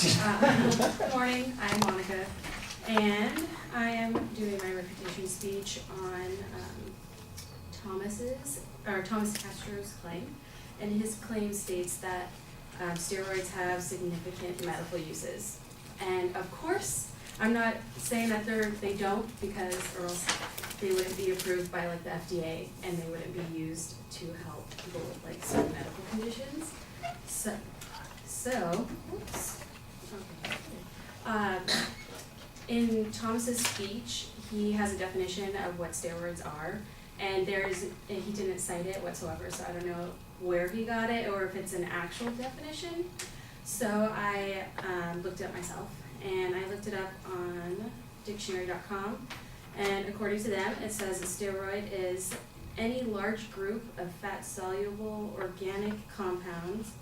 Good morning, I'm Monica, and I am doing my refutation speech on Thomas Castro's claim. And his claim states that steroids have significant medical uses. And of course, I'm not saying that they don't, because or else they wouldn't be approved by like the FDA and they wouldn't be used to help people with like certain medical conditions. So, oops. Okay. In Thomas's speech, he has a definition of what steroids are, and he didn't cite it whatsoever, so I don't know where he got it or if it's an actual definition. So I looked it up myself, and I looked it up on dictionary.com, and according to them, it says a steroid is any large group of fat-soluble organic compounds,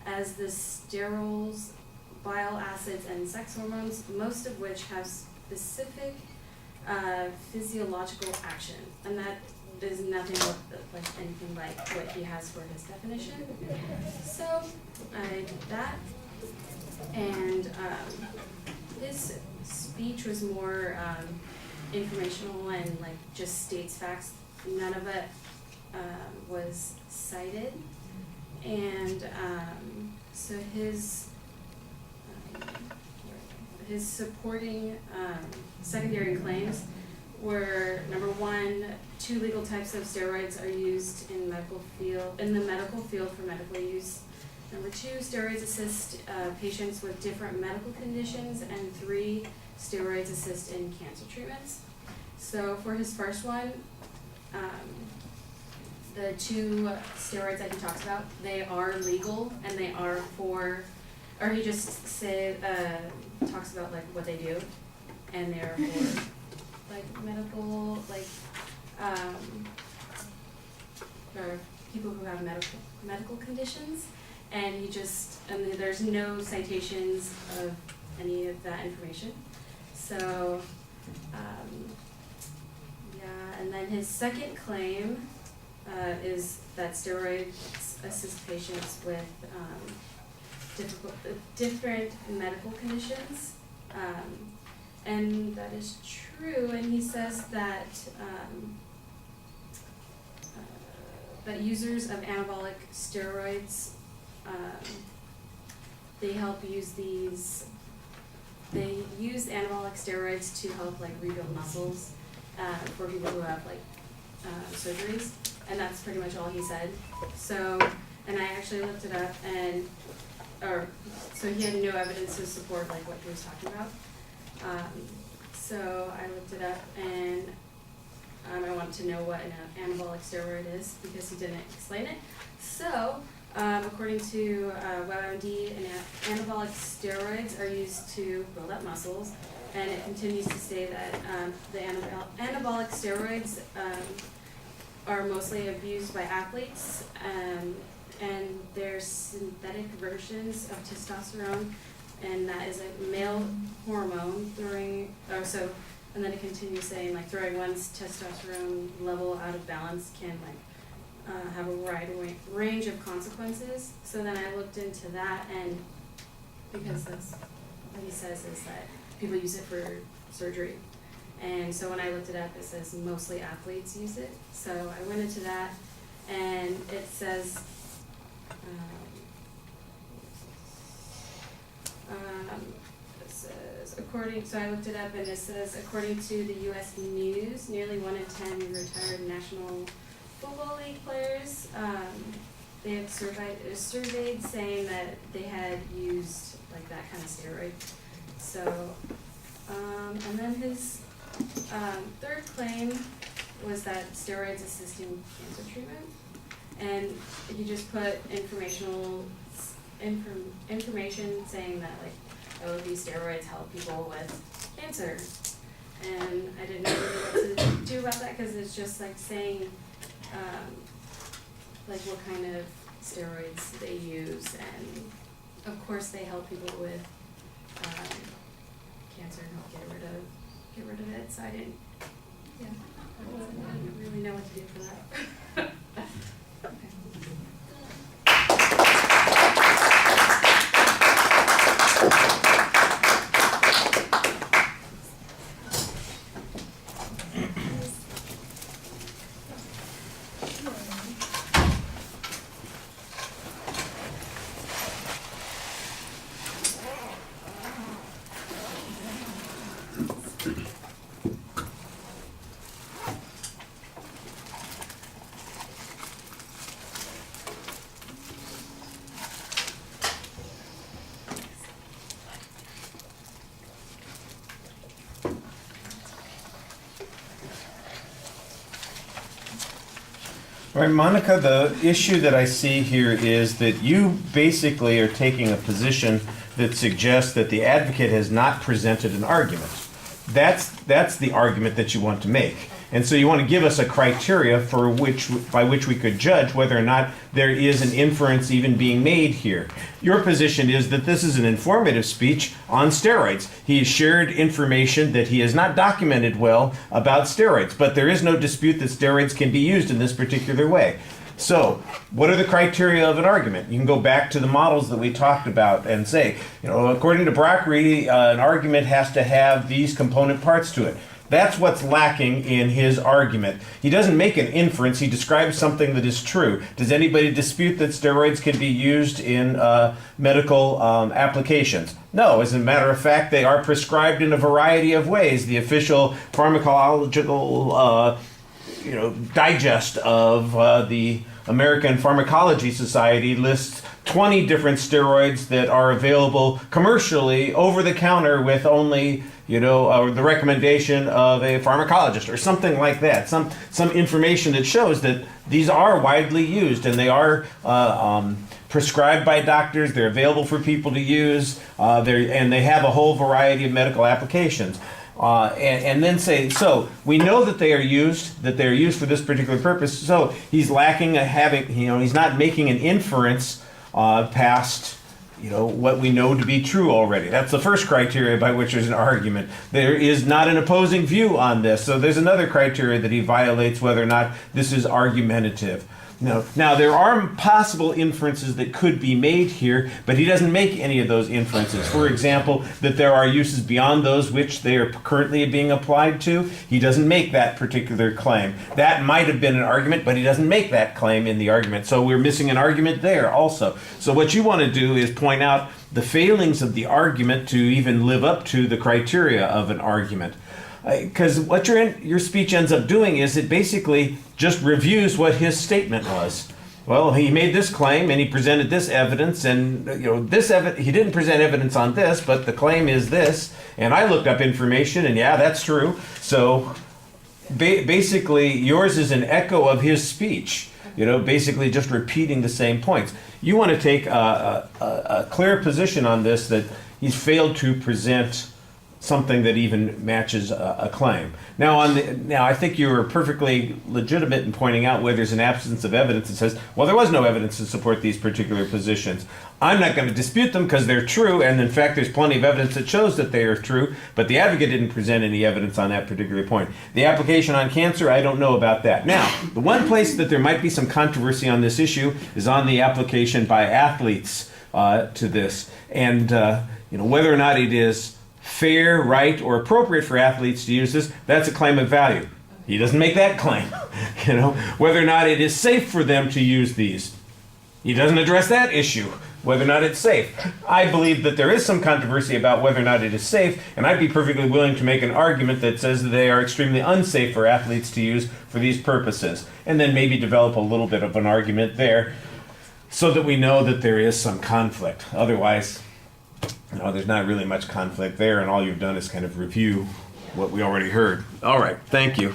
as the sterols, bile acids, and sex hormones, most of which have specific physiological action. And that is nothing like anything like what he has for his definition. So I did that, and his speech was more informational and like just states facts. None of it was cited, and so his supporting secondary claims were: number one, 2 legal types of steroids are used in the medical field for medical use. Number 2, steroids assist patients with different medical conditions, and 3, steroids assist in cancer treatments. So for his first one, the 2 steroids that he talks about, they are legal, and they are or he just talks about like what they do, and they're for like medical, like for people who have medical conditions, and there's no citations of any of that information. So yeah, and then his second claim is that steroids assist patients with different medical conditions, and that is true. And he says that that users of anabolic steroids, they use anabolic steroids to help like rebuild muscles for people who have like surgeries, and that's pretty much all he said. So, and I actually looked it up, so he had no evidence to support like what he was talking about. So I looked it up, and I wanted to know what an anabolic steroid is because he didn't explain it. So according to WebMD, anabolic steroids are used to build up muscles, and it continues to say that the anabolic steroids are mostly abused by athletes, and they're synthetic versions of testosterone, and that is a male hormone. And then it continues saying like throwing one's testosterone level out of balance can like have a wide range of consequences. So then I looked into that, and because that's what he says is that people use it for surgery. And so when I looked it up, it says mostly athletes use it. So I went into that, and it says so I looked it up, and it says, according to the U.S. News, nearly 1 in 10 retired National Football League players, they had surveyed saying that they had used like that kind of steroid. So, and then his third claim was that steroids assist in cancer treatment, and he just put information saying that like, oh, these steroids help people with cancer, and I didn't know really what to do about that, because it's just like saying like what kind of steroids they use, and of course they help people with cancer and help get rid of it. So I didn't really know what to do for that. Okay. All right, Monica, the issue that I see here is that you basically are taking a position that suggests that the advocate has not presented an argument. That's the argument that you want to make. And so you want to give us a criteria by which we could judge whether or not there is an inference even being made here. Your position is that this is an informative speech on steroids. He has shared information that he has not documented well about steroids, but there is no dispute that steroids can be used in this particular way. So, what are the criteria of an argument? You can go back to the models that we talked about and say, according to Brock-Reedy, an argument has to have these component parts to it. That's what's lacking in his argument. He doesn't make an inference. He describes something that is true. Does anybody dispute that steroids can be used in medical applications? No. As a matter of fact, they are prescribed in a variety of ways. The official pharmacological digest of the American Pharmacology Society lists 20 different steroids that are available commercially over the counter with only the recommendation of a pharmacologist or something like that. Some information that shows that these are widely used and they are prescribed by doctors. They're available for people to use. And they have a whole variety of medical applications. And then say, so we know that they are used for this particular purpose. So he's lacking he's not making an inference past what we know to be true already. That's the first criteria by which there's an argument. There is not an opposing view on this. So there's another criteria that he violates, whether or not this is argumentative. Now, there are possible inferences that could be made here, but he doesn't make any of those inferences. For example, that there are uses beyond those which they are currently being applied to. He doesn't make that particular claim. That might have been an argument, but he doesn't make that claim in the argument. So we're missing an argument there also. So what you want to do is point out the failings of the argument to even live up to the criteria of an argument. Because what your speech ends up doing is it basically just reviews what his statement was. Well, he made this claim and he presented this evidence, and he didn't present evidence on this, but the claim is this, and I looked up information, and yeah, that's true. So basically, yours is an echo of his speech. Basically just repeating the same points. You want to take a clear position on this, that he's failed to present something that even matches a claim. Now, I think you were perfectly legitimate in pointing out where there's an absence of evidence that says, well, there was no evidence to support these particular positions. I'm not going to dispute them because they're true, and in fact, there's plenty of evidence that shows that they are true, but the advocate didn't present any evidence on that particular point. The application on cancer, I don't know about that. Now, the one place that there might be some controversy on this issue is on the application by athletes to this, and whether or not it is fair, right, or appropriate for athletes to use this, that's a claim of value. He doesn't make that claim. Whether or not it is safe for them to use these, he doesn't address that issue, whether or not it's safe. I believe that there is some controversy about whether or not it is safe, and I'd be perfectly willing to make an argument that says that they are extremely unsafe for athletes to use for these purposes, and then maybe develop a little bit of an argument there so that we know that there is some conflict. Otherwise, there's not really much conflict there, and all you've done is kind of review what we already heard. All right, thank you.